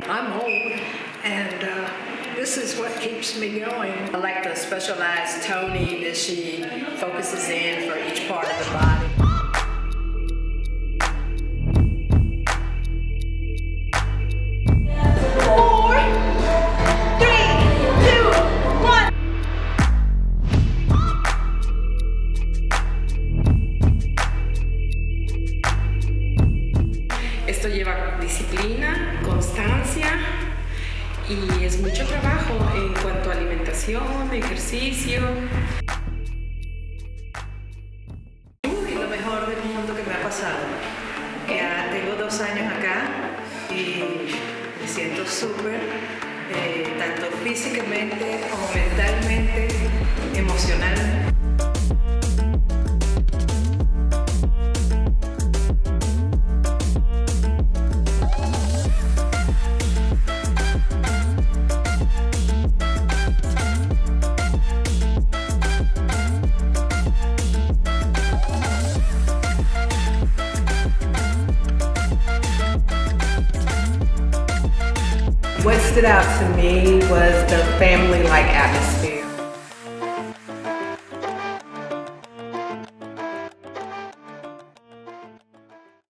I'm old, and this is what keeps me going. I like the specialized toning that she focuses in for each part of the body. Esto lleva disciplina, constancia y es mucho trabajo en cuanto a alimentación, ejercicio. Lo mejor del mundo que me ha pasado. Ya tengo 2 años acá y me siento súper, tanto físicamente como mentalmente, emocionalmente. What stood out to me was the family-like atmosphere.